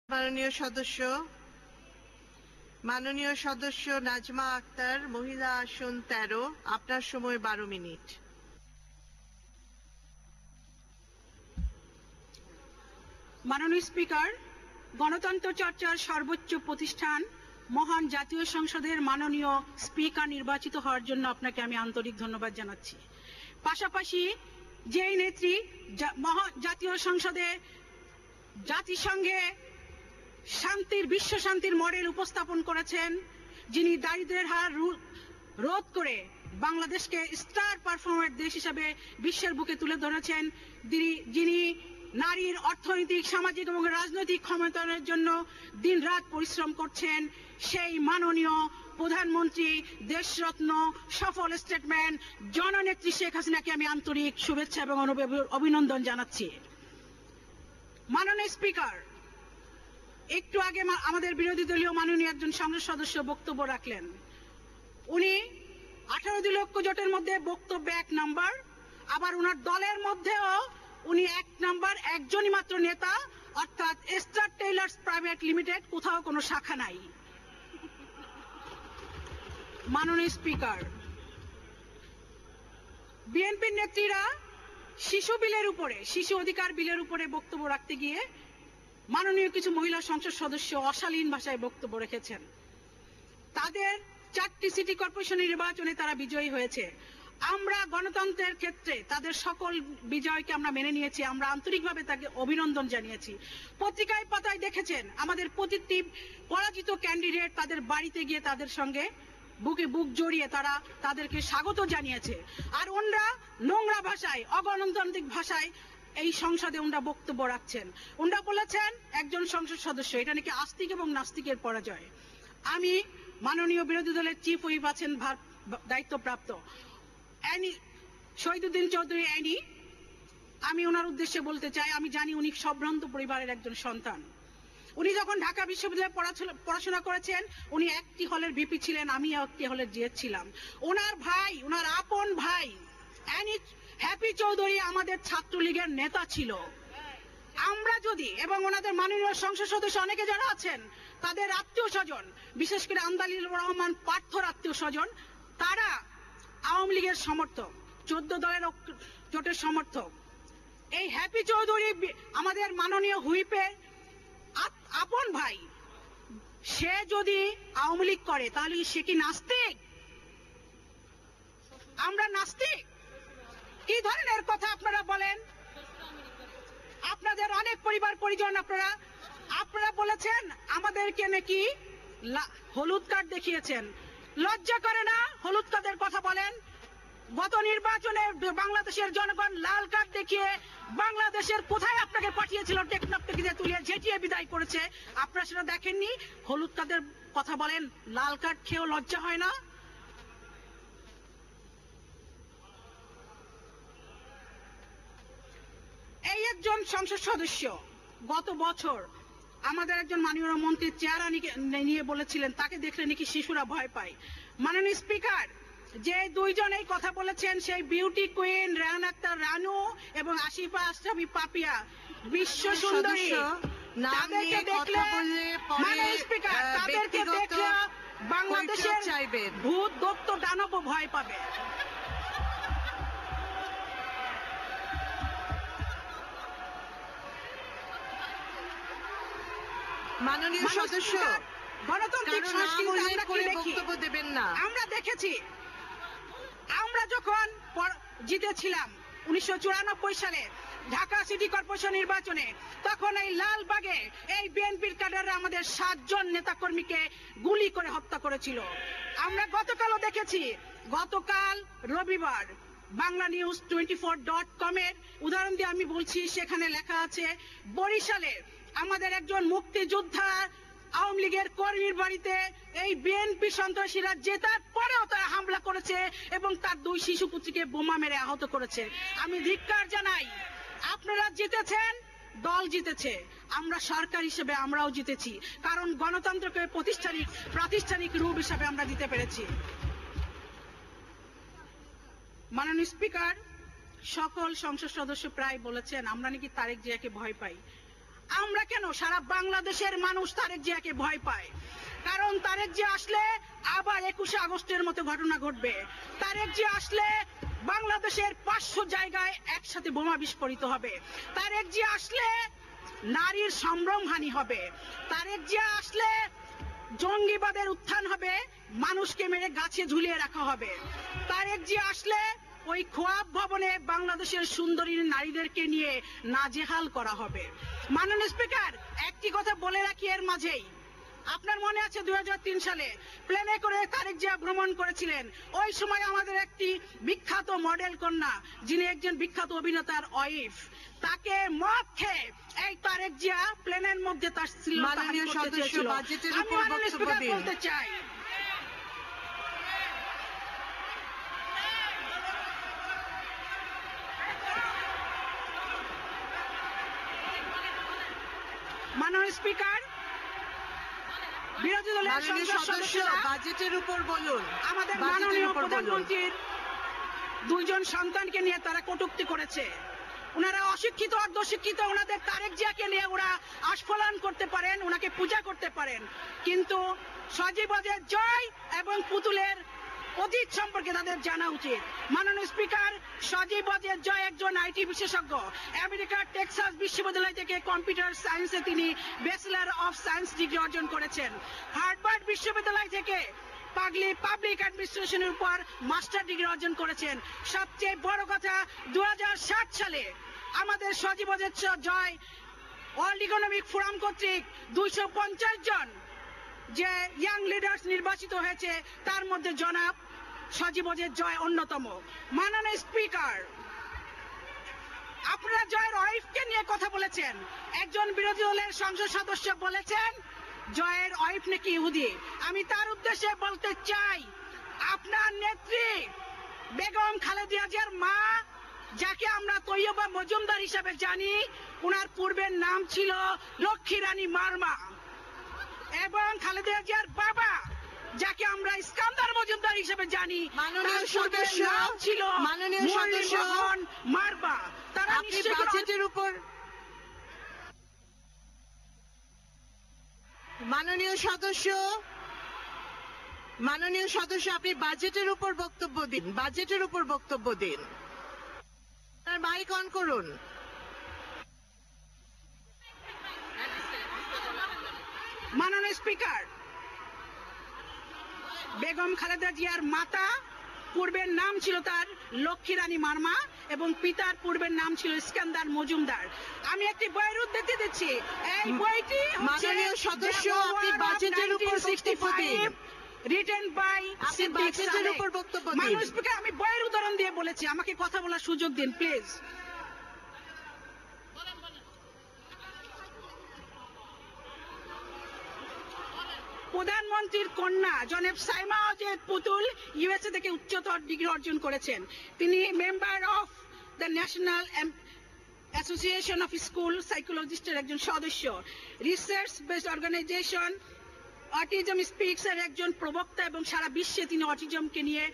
মাননীয় সদস্য নাজমা আক্তার, মহিলা আসন 13, আপনার সময় 12 মিনিট। মাননীয় স্পিকার, গণতন্ত্র চর্চার সর্বোচ্চ প্রতিষ্ঠান মহান জাতীয় সংসদের মাননীয় স্পিকার নির্বাচিত হওয়ার জন্য আপনাকে আমি আন্তরিক ধন্যবাদ জানাচ্ছি। পাশাপাশি যেই নেত্রী জাতীয় সংসদে জাতিসংঘে বিশ্ব শান্তির মডেল উপস্থাপন করেছেন, যিনি দারিদ্র্যের হার রোধ করে বাংলাদেশকে স্টার পারফর্মার দেশ হিসেবে বিশ্বের বুকে তুলে ধরেছেন, যিনি নারীর অর্থনৈতিক, সামাজিক এবং রাজনৈতিক ক্ষমতায়নের জন্য দিনরাত পরিশ্রম করছেন, সেই মাননীয় প্রধানমন্ত্রী, দেশরত্ন, সফল স্টেটম্যান জননেত্রী শেখ হাসিনাকে আমি আন্তরিক শুভেচ্ছা এবং অভিনন্দন জানাচ্ছি। মাননীয় স্পিকার, একটু আগে আমাদের বিরোধী দলীয় মাননীয় একজন সংসদ সদস্য বক্তব্য রাখলেন। উনি 18 দলীয় ঐক্য জোটের মধ্যে বক্তব্য 1 নাম্বার, আবার ওনার দলের মধ্যেও উনি 1 নাম্বার, একজনই মাত্র নেতা, অর্থাৎ স্টার টেইলার্স প্রাইভেট লিমিটেড, কোথাও কোনো শাখা নাই। মাননীয় স্পিকার, বিএনপির নেত্রীরা শিশু অধিকার বিলের উপরে বক্তব্য রাখতে গিয়ে মাননীয় কিছু মহিলা সংসদ সদস্য অশালীন ভাষায় বক্তব্য রেখেছেন। তাদের 4টি সিটি কর্পোরেশন নির্বাচনে তারা বিজয়ী হয়েছে। আমরা গণতন্ত্রের ক্ষেত্রে তাদের সকল বিজয়কে আমরা মেনে নিয়েছি, আমরা আন্তরিকভাবে তাকে অভিনন্দন জানিয়েছি। পত্রিকায় পাতায় দেখেছেন আমাদের প্রতিটি পরাজিত ক্যান্ডিডেট তাদের বাড়িতে গিয়ে তাদের সঙ্গে বুকে বুক জড়িয়ে তাদেরকে স্বাগত জানিয়েছে। আর ওনারা নোংরা ভাষায়, অগণতান্ত্রিক ভাষায় এই সংসদে ওনারা বক্তব্য রাখছেন। ওনারা বলেছেন একজন সংসদ সদস্য, এটা নাকি আস্তিক এবং নাস্তিকের পরাজয়। আমি মাননীয় বিরোধী দলের চিফ হুইপ আছেন দায়িত্বপ্রাপ্ত শহীদুদ্দিন চৌধুরী অ্যানি, আমি ওনার উদ্দেশ্যে বলতে চাই, আমি জানি উনি সম্ভ্রান্ত পরিবারের একজন সন্তান। উনি যখন ঢাকা বিশ্ববিদ্যালয়ে পড়াশোনা করেছেন, উনি একটি হলের ভিপি ছিলেন, আমি একটি হলের জিএস ছিলাম। ওনার ভাই, ওনার আপন ভাই হ্যাপি চৌধুরী আমাদের ছাত্রলীগের নেতা ছিল। আমরা যদি, এবং ওনাদের মাননীয় সংসদ সদস্য অনেকে যারা আছেন, তাদের আত্মীয় স্বজন, বিশেষ করে আমদালিল রহমান পার্থর আত্মীয় স্বজন, তারা আওয়ামী লীগের সমর্থক, 14 দলের জোটের সমর্থক। এই হ্যাপি চৌধুরী আমাদের মাননীয় হুইপের আপন ভাই, সে যদি আওয়ামী লীগ করে তাহলে সে কি নাস্তিক? আমরা নাস্তিক? কি ধরনের কথা আপনারা বলেন? আপনাদের অনেক পরিবার পরিজন, আপনারা বলেছেন আমাদেরকে নাকি হলুদ কার্ড দেখিয়েছেন। লজ্জা করে না হলুদ কার্ডের কথা বলেন? গত নির্বাচনে বাংলাদেশের জনগণ লাল কার্ড দেখিয়ে বাংলাদেশের কোথায় আপনাকে পাঠিয়েছিল, টেকনাফকে তুলে ঝেঁটিয়ে বিদায় করেছে। আপনারা সেটা দেখেননি? হলুদ কার্ডের কথা বলেন? লাল কার্ড খেয়েও লজ্জা হয় না? এই একজন সংসদ সদস্য গত বছর আমাদের একজন মাননীয় মন্ত্রীর চেহারা নিয়ে বলেছিলেন তাকে দেখলে নাকি শিশুরা ভয় পায়। মাননীয় স্পিকার, যে দুইজন এই কথা বলেছেন, সেই বিউটি কুইন রান আক্তার রানু এবং আসিফা আশরাফি পাপিয়া, বিশ্ব সুন্দরী, তাদেরকে দেখলে মাননীয় স্পিকার, তাদেরকে দেখলে বাংলাদেশের ভূত দত্ত দানব ভয় পাবে। মাননীয় সদস্য, গণতান্ত্রিক বক্তব্য দেবেন না। আমরা দেখেছি, আমরা যখন জিতেছিলাম 1994 সালে ঢাকা সিটি কর্পোরেশন নির্বাচনে, তখন এই লালবাগে এই বিএনপির ক্যাডাররা আমাদের 7 জন নেতাকর্মীকে গুলি করে হত্যা করেছিল। আমরা গতকালও দেখেছি, গতকাল রবিবার banglanews24.com এর উদাহরণ দিয়ে আমি বলছি, সেখানে লেখা আছে বরিশালে আমাদের একজন মুক্তিযোদ্ধা আওয়ামী লীগের কর্মীর বাড়িতে এই বিএনপি সন্ত্রাসীরা জেতার পরেও তারা হামলা করেছে এবং তার 2 শিশু পুত্রকে বোমা মেরে আহত করেছে। আমি ধিক্কার জানাই। আপনারা জিতেছেন, দল জিতেছে, আমরা সরকার হিসেবে আমরাও জিতেছি, কারণ গণতন্ত্রকে প্রাতিষ্ঠানিক রূপ হিসেবে আমরা দিতে পেরেছি। মাননীয় স্পিকার, সকল সংসদ সদস্য প্রায় বলেছেন আমরা নাকি তারেক জিয়াকে ভয় পাই। আমরা কেন, সারা বাংলাদেশের মানুষ তারেক জিয়াকে ভয় পায়। কারণ তারেক জিয়া আসলে আবার 21শে আগস্টের মতো ঘটনা ঘটবে। তারেক জিয়া আসলে বাংলাদেশের 500 জায়গায় একসাথে বোমা বিস্ফোরিত হবে। তারেক জিয়া আসলে নারীর সম্ভ্রমহানি হবে। তারেক জিয়া আসলে জঙ্গিবাদের উত্থান হবে, মানুষকে মেরে গাছে ঝুলিয়ে রাখা হবে। তারেক জিয়া আসলে ওই খোয়াব ভবনে বাংলাদেশের সুন্দরী নারীদেরকে নিয়ে নাজেহাল করা হবে। মাননীয় স্পিকার, একটি কথা বলে রাখি এর মাঝেই, আপনার মনে আছে 2003 সালে প্লেনে করে তারেক জিয়া ভ্রমণ করেছিলেন। ওই সময় আমাদের একটি বিখ্যাত মডেল কন্যা, যিনি একজন বিখ্যাত অভিনেতার ওয়াইফ, তাকে মদ খেয়ে এই তারেক জিয়া প্লেনের মধ্যে তার মাননীয় সদস্য বাজেটের উপর বক্তব্য দিন। বলতে চাই, মাননীয় স্পিকার, বিরোধী দলের মাননীয় সংসদ সদস্য সদস্যরা বাজেটের উপর বলুন। আমাদের বাজেটের মাননীয় উপর বলুন। প্রধানমন্ত্রীর 2জন সন্তানকে নিয়ে তারা কটূক্তি করেছে। ওনারা অশিক্ষিত অর্ধশিক্ষিত, ওনাদের তারেক জিয়াকে নিয়ে ওরা আস্ফালন করতে পারেন, ওনাকে পূজা করতে পারেন, কিন্তু সজীবদের জয় এবং পুতুলের অতীত সম্পর্কে তাদের জানা উচিত। মাননীয় স্পিকার, সজীবদের জয় একজন আইটি বিশেষজ্ঞ। আমেরিকার টেক্সাস বিশ্ববিদ্যালয় থেকে কম্পিউটার সায়েন্সে তিনি ব্যাচেলর অফ সায়েন্স ডিগ্রি অর্জন করেছেন। হার্ভার্ড বিশ্ববিদ্যালয় থেকে পাবলিক অ্যাডমিনিস্ট্রেশনের উপর মাস্টার ডিগ্রি অর্জন করেছেন। সবচেয়ে বড় কথা, 2007 সালে আমাদের সজীবদের জয় ওয়ার্ল্ড ইকোনমিক ফোরাম কর্তৃক 250 জন যে ইয়াং লিডার্স নির্বাচিত হয়েছে, তার মধ্যে জনাব সজীবদের জয় অন্যতম। মাননীয় স্পিকার, আপনারা জয়ের ওয়াইফকে নিয়ে কথা বলেছেন। একজন বিরোধী দলের সংসদ সদস্য বলেছেন জয়ের ওয়াইফ নাকি ইহুদি। আমি তার উদ্দেশ্যে বলতে চাই, আপনার নেত্রী বেগম খালেদা জিয়ার মা, যাকে আমরা তৈয়বা মজুমদার হিসাবে জানি, ওনার পূর্বের নাম ছিল লক্ষ্মী রানী মারমা, এবং খালেদা জিয়ার বাবা, যাকে আমরা ইস্কান্দার মজুমদার হিসেবে জানি, মাননীয় তার পূর্বের সদস্য, নাম ছিল মাননীয় সদস্য, মুরলীমোহন মারমা। তারা আপনি নিশ্চয়ই বাজেটের উপর, মাননীয় সদস্য, মাননীয় সদস্য, আপনি বাজেটের উপর বক্তব্য দিন। বাজেটের উপর বক্তব্য দিন। আপনার মাইক অন করুন। মাননীয় স্পিকার, বেগম খালেদা জিয়ার মাতা পূর্বের নাম ছিল তার লক্ষ্মী রানী মারমা এবং পিতার পূর্বের নাম ছিল ইস্কান্দার মজুমদার। আমি একটি বইয়ের উদ্ধৃতি দিচ্ছি। এই বইটি মাননীয় সদস্য, আপনি বাজেটের উপর বক্তব্য দিন। রিটেন বাই আপনি বাজেটের উপর বক্তব্য দিন। মাননীয় স্পিকার, আমি বইয়ের উদাহরণ দিয়ে বলেছি, আমাকে কথা বলার সুযোগ দিন প্লিজ। প্রধানমন্ত্রীর কন্যা জনাব সাইমা ওয়াজেদ পুতুল ইউএসএ থেকে উচ্চতর ডিগ্রি অর্জন করেছেন। তিনি member of the national association of school সাইকোলজিস্টের একজন সদস্য। Research based organisation autism speaks এর একজন প্রবক্তা এবং সারা বিশ্বে তিনি অটিজমকে নিয়ে